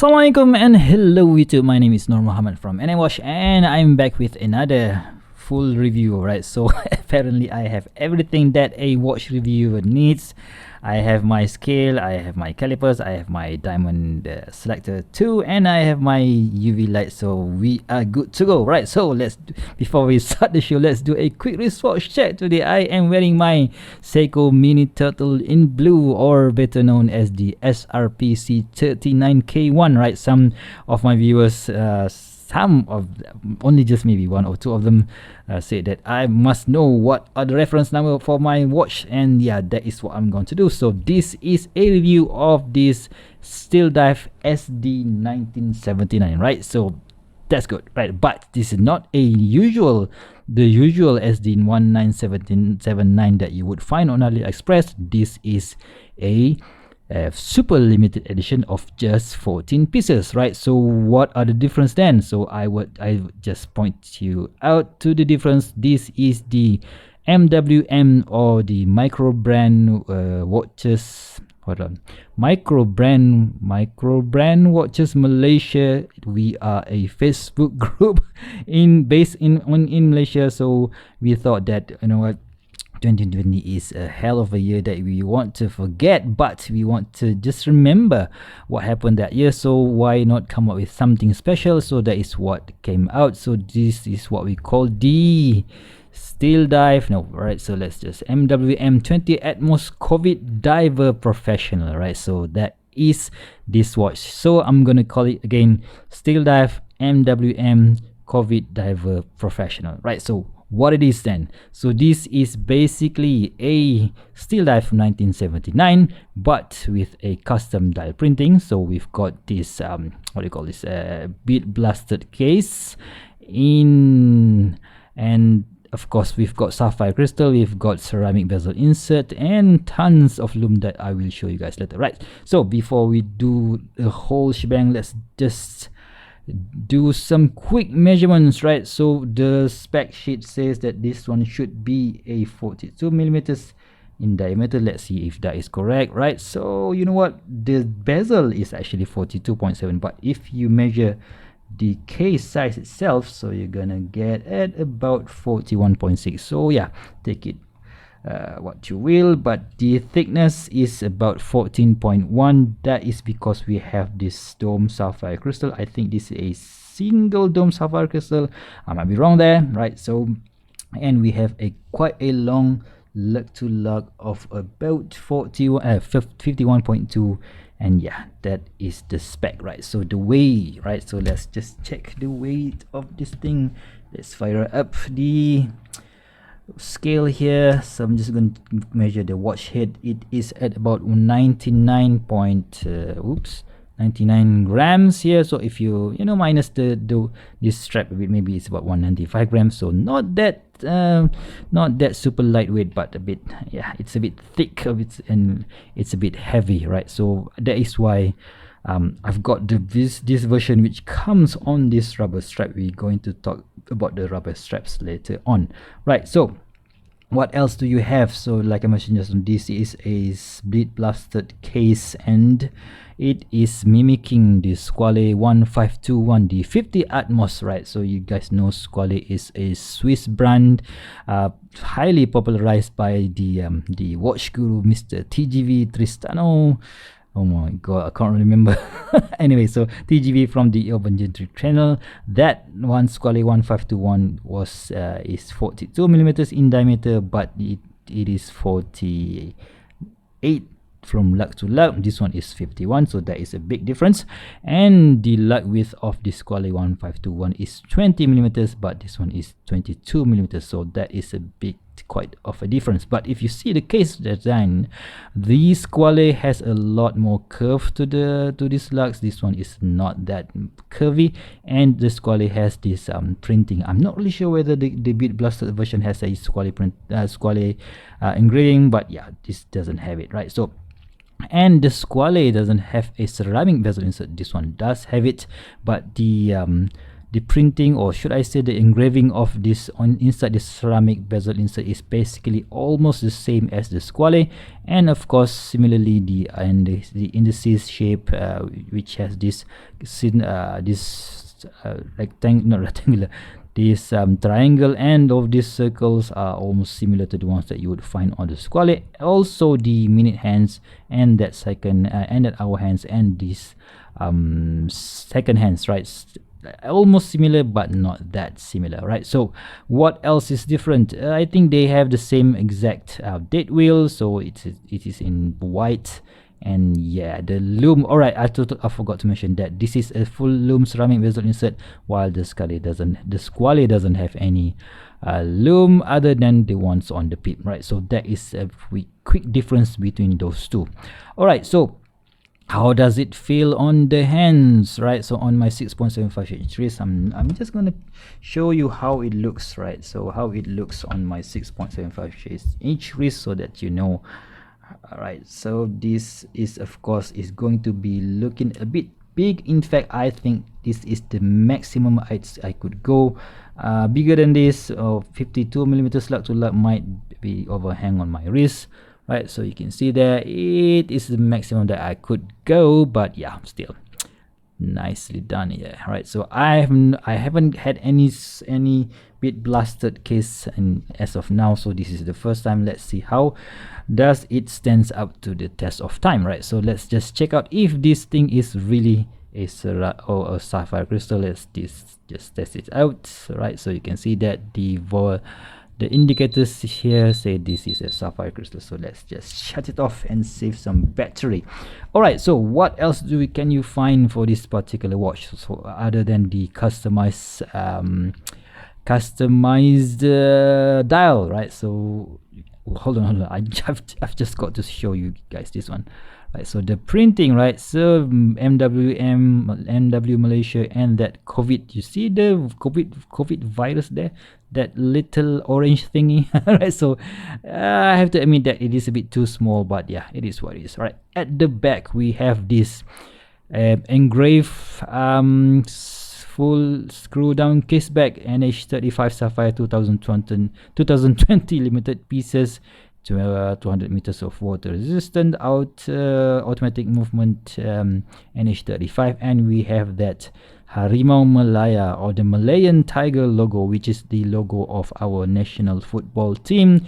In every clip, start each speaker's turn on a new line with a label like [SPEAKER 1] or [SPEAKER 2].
[SPEAKER 1] Assalamualaikum and hello YouTube. My name is Nur Muhammad from NMWatch and I'm back with another full review. Right, so apparently I have everything that a watch reviewer needs. I have my scale, I have my calipers, I have my diamond selector too, and I have my UV light, so we are good to go. Right, so before we start the show, let's do a quick wristwatch check. Today I am wearing my Seiko Mini Turtle in blue, or better known as the SRPC 39K1. Right, some of my viewers, only just maybe one or two of them said that I must know what are the reference number for my watch, and yeah, that is what I'm going to do. So this is a review of this Steeldive SD1979, right? So that's good, right? But this is not the usual SD1979 that you would find on AliExpress. This is a super limited edition of just 14 pieces, right? So what are the difference then? So I would just point you out to the difference. This is the MWM, or the Microbrand Watches. Hold on, Microbrand Watches Malaysia. We are a Facebook group based in Malaysia, so we thought that, you know what, 2020 is a hell of a year that we want to forget, but we want to just remember what happened that year. So why not come up with something special? So that is what came out. So this is what we call the Steeldive. No, right? So let's just MWM 20 Atmos Covid Diver Professional. Right? So that is this watch. So I'm gonna call it again Steeldive MWM Covid Diver Professional. Right? So what it is then? So this is basically a Steeldive from 1979, but with a custom dial printing. So we've got this what do you call this, bead blasted case and of course we've got sapphire crystal, we've got ceramic bezel insert, and tons of lume that I will show you guys later. Right, so before we do the whole shebang, let's just do some quick measurements. Right, so the spec sheet says that this one should be a 42 millimeters in diameter. Let's see if that is correct. Right, so you know what, the bezel is actually 42.7, but if you measure the case size itself, so you're gonna get at about 41.6. so yeah, take it what you will, but the thickness is about 14.1. that is because we have this dome sapphire crystal. I think this is a single dome sapphire crystal, I might be wrong there. Right, so and we have quite a long lug to lug of about 51.2, and yeah, that is the spec. Right, so the weight, right, so let's just check the weight of this thing. Let's fire up the scale here. So I'm just going to measure the watch head. It is at about 99 grams here. So if you minus this strap a bit, maybe it's about 195 grams. So not that super lightweight, but a bit, yeah, it's a bit thick and it's a bit heavy. Right, so that is why I've got this version which comes on this rubber strap. We're going to talk about the rubber straps later on. Right, so what else do you have? So like I mentioned just, this is a bead blasted case, and it is mimicking the Squale 1521, the 50 Atmos. Right, so you guys know Squale is a Swiss brand, highly popularized by the watch guru Mr. TGV Tristano. Oh my god, I can't remember. Anyway, so TGV from the Urban Gentry channel. That one Squale 1521 is 42 millimeters in diameter, but it is 48 from lug to lug. This one is 51, so that is a big difference. And the lug width of the Squale 1521 is 20 millimeters, but this one is 22 millimeters, so that is quite of a difference. But if you see the case design, the Squale has a lot more curve to these lugs. This one is not that curvy, and the Squale has this printing. I'm not really sure whether the bead blasted version has a Squale engraving, but yeah, this doesn't have it. Right, so and the Squale doesn't have a ceramic bezel insert. This one does have it, but the printing, or should I say the engraving of this on inside the ceramic bezel insert is basically almost the same as the squale. And of course similarly the indices shape, which has this rectangular, this triangle and of these circles are almost similar to the ones that you would find on the squale. Also the minute hands and that second and that hour hands and these second hands, right, almost similar but not that similar, right? So what else is different? I think they have the same exact date wheel, so it is in white. And yeah, the lume, all right, I forgot to mention that this is a full lume ceramic bezel insert, while the squale doesn't have any lume other than the ones on the pip, right? So that is a quick difference between those two. All right, so how does it feel on the hands, right? So on my 6.75 inch wrist, I'm just gonna show you how it looks, right? So how it looks on my 6.75 inch wrist, so that you know. All right, so this is of course is going to be looking a bit big. In fact, I think this is the maximum I could go. Bigger than this, 52mm slug to lug might be overhang on my wrist, right? So you can see there it is the maximum that I could go, but yeah, still nicely done here, right? So I haven't had any bit blasted case as of now, so this is the first time. Let's see how does it stands up to the test of time, right? So let's just check out if this thing is really a sapphire crystal. Let's just test it out, right? So you can see that the indicators here say this is a sapphire crystal, so let's just shut it off and save some battery. All right, so what else can you find for this particular watch, so other than the customized dial, right? So hold on, I've just got to show you guys this one, right? So the printing, right? So MW Malaysia and that COVID, you see the COVID virus there, that little orange thingy, right? So I have to admit that it is a bit too small, but yeah, it is what it is, right? At the back we have this engraved full screw down case back NH35 Sapphire 2020 limited pieces, 200 meters of water resistant automatic movement, NH35, and we have that Harimau Malaya, or the Malayan tiger logo, which is the logo of our national football team,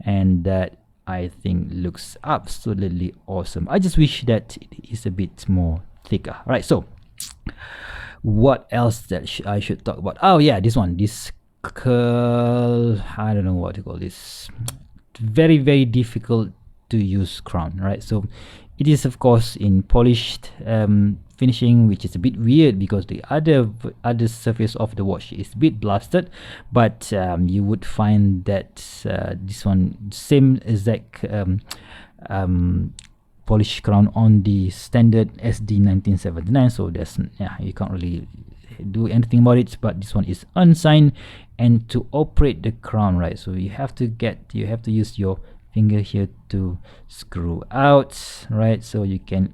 [SPEAKER 1] and that I think looks absolutely awesome. I just wish that it is a bit more thicker, right? So what else that I should talk about? Oh yeah, this one, this curl, I don't know what to call this, very difficult to use crown, right? So it is of course in polished finishing, which is a bit weird because the other surface of the watch is a bit blasted, but you would find that this one same exact polished crown on the standard SD1979, so that's, yeah, you can't really do anything about it, but this one is unsigned. And to operate the crown, right, so you have to use your finger here to screw out, right? So you can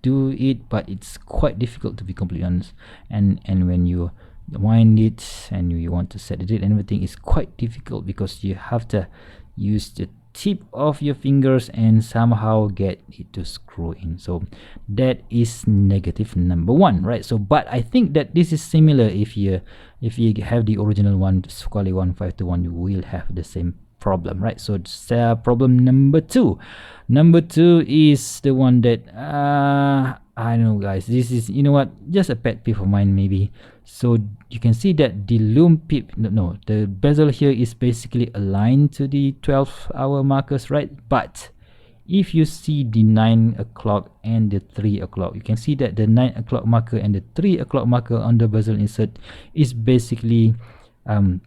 [SPEAKER 1] do it, but it's quite difficult, to be completely honest. And when you wind it and you want to set the date and everything, is quite difficult because you have to use the tip of your fingers and somehow get it to screw in. So that is negative number one, right? So but I think that this is similar. If you have the original one, Squally 1521, you will have the same problem, right? So it's problem number two. Number two is the one that I don't know, guys, this is, you know what, just a pet peeve of mine maybe. So you can see that the lume pip, the bezel here is basically aligned to the 12-hour markers, right? But if you see the 9 o'clock and the 3 o'clock, you can see that the 9 o'clock marker and the 3 o'clock marker on the bezel insert is basically with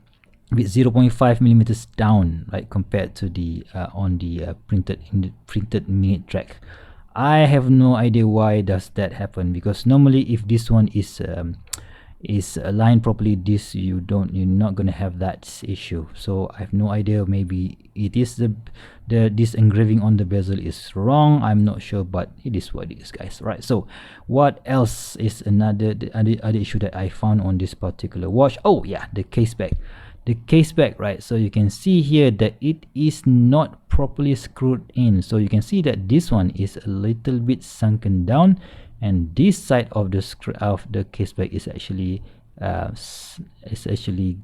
[SPEAKER 1] 0.5 millimeters down, right, compared to the on the printed minute track. I have no idea why does that happen, because normally if this one is is aligned properly, you're not gonna have that issue. So I have no idea, maybe it is this engraving on the bezel is wrong, I'm not sure, but it is what it is, guys. Right, so what else is the other issue that I found on this particular watch? Oh yeah, the case back. The case back, right? So you can see here that it is not properly screwed in. So you can see that this one is a little bit sunken down, and this side of the case back is actually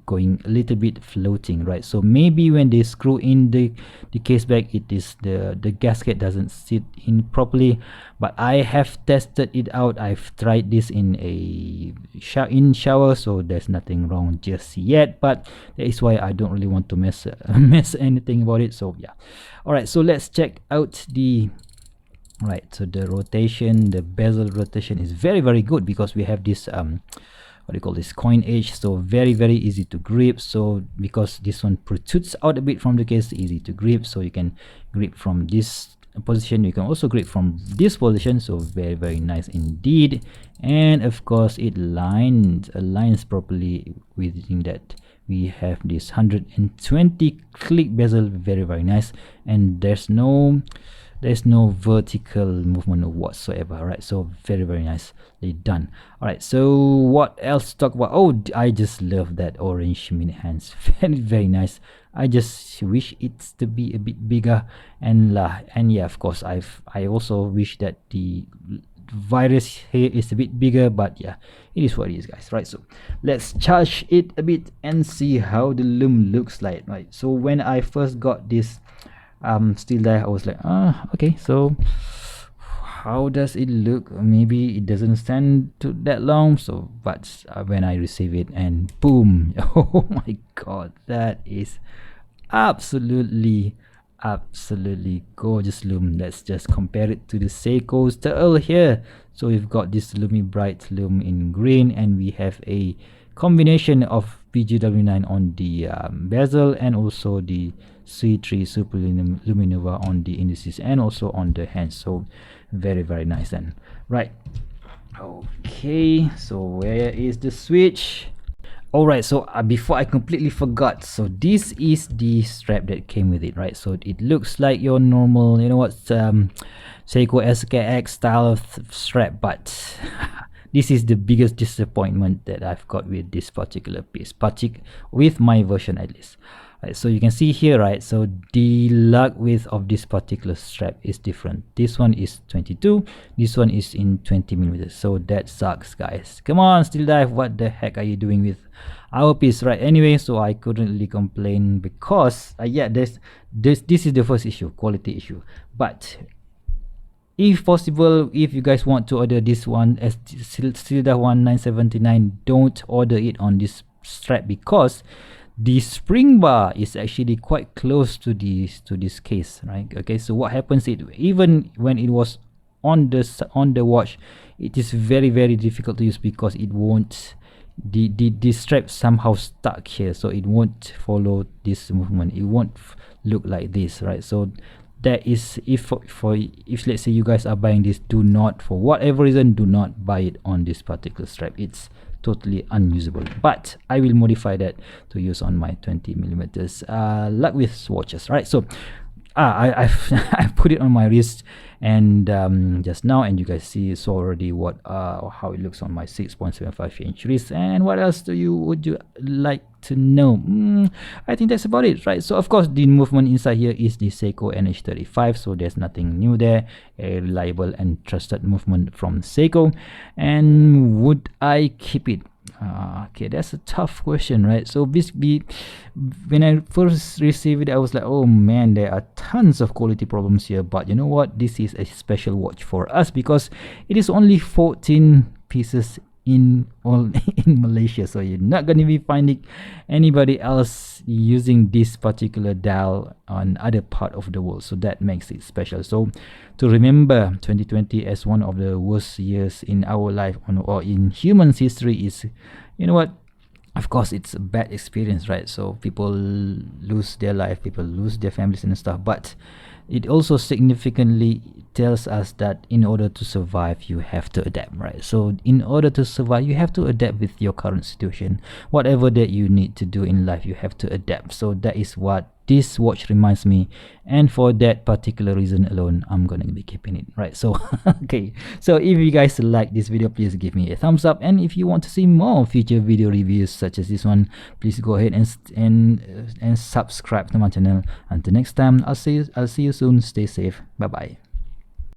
[SPEAKER 1] going a little bit floating, right? So maybe when they screw in the case back, it is the gasket doesn't sit in properly. But I have tested it out, I've tried this in a shower, so there's nothing wrong just yet, but that is why I don't really want to mess anything about it. So yeah, all right, so let's check out the right. So the rotation, the bezel rotation is very good, because we have this what do you call this, coin edge, so very easy to grip. So because this one protrudes out a bit from the case, easy to grip, so you can grip from this position, you can also grip from this position, so very nice indeed. And of course it aligns properly within that. We have this 120 click bezel, very nice, and there's no vertical movement whatsoever, right? So very nicely done. All right, so what else to talk about? Oh, I just love that orange mini hands, very nice. I just wish it's to be a bit bigger, and yeah, of course I also wish that the virus here is a bit bigger, but yeah, it is what it is, guys. Right, so let's charge it a bit and see how the lume looks like. Right, so when I first got this Steeldive, I was like, okay, so how does it look? Maybe it doesn't stand to that long. So but when I receive it, and boom, oh my god, that is absolutely gorgeous lume. Let's just compare it to the Seiko's Turtle here. So we've got this lume bright lume in green, and we have a combination of PGW9 on the bezel, and also the C3 Super Luminova on the indices, and also on the hands. So very nice then. Right, okay, so where is the switch? Alright, so before I completely forgot, so this is the strap that came with it, right? So it looks like your normal, you know what, Seiko SKX style of strap, but this is the biggest disappointment that I've got with this particular piece, with my version at least. Right, so you can see here, right? So the lug width of this particular strap is different. This one is 22, this one is in 20 millimeters. So that sucks, guys. Come on, Steeldive, what the heck are you doing with our piece, right? Anyway, so I couldn't really complain, because yeah, this is the first issue, quality issue. But if possible, if you guys want to order this one as Steeldive 1979, don't order it on this strap, because the spring bar is actually quite close to this case, right? Okay, so what happens, even when it was on the watch, it is very difficult to use, because it won't, the strap somehow stuck here, so it won't follow this movement, it won't look like this, right? So that is, if let's say you guys are buying this, do not, for whatever reason, do not buy it on this particular strap. It's totally unusable, but I will modify that to use on my 20 millimeters lug width watches, right? So I put it on my wrist, and just now, and you guys see so already what how it looks on my 6.75 inch wrist. And what else would you like to know? I think that's about it, right? So of course the movement inside here is the Seiko NH35, so there's nothing new there, a reliable and trusted movement from Seiko. And would I keep it? Okay, that's a tough question, right? So when I first received it, I was like, oh man, there are tons of quality problems here, but you know what, this is a special watch for us, because it is only 14 pieces in Malaysia, so you're not going to be finding anybody else using this particular dial on other part of the world, so that makes it special. So to remember 2020 as one of the worst years in our life, or in humans history, is, you know what, of course it's a bad experience, right? So people lose their life, people lose their families and stuff, but it also significantly tells us that in order to survive you have to adapt, right? So in order to survive you have to adapt with your current situation. Whatever that you need to do in life, you have to adapt. So that is what this watch reminds me, and for that particular reason alone, I'm gonna be keeping it, right? So okay, so if you guys like this video, please give me a thumbs up, and if you want to see more future video reviews such as this one, please go ahead and subscribe to my channel. Until next time, I'll see you soon. Stay safe. Bye bye.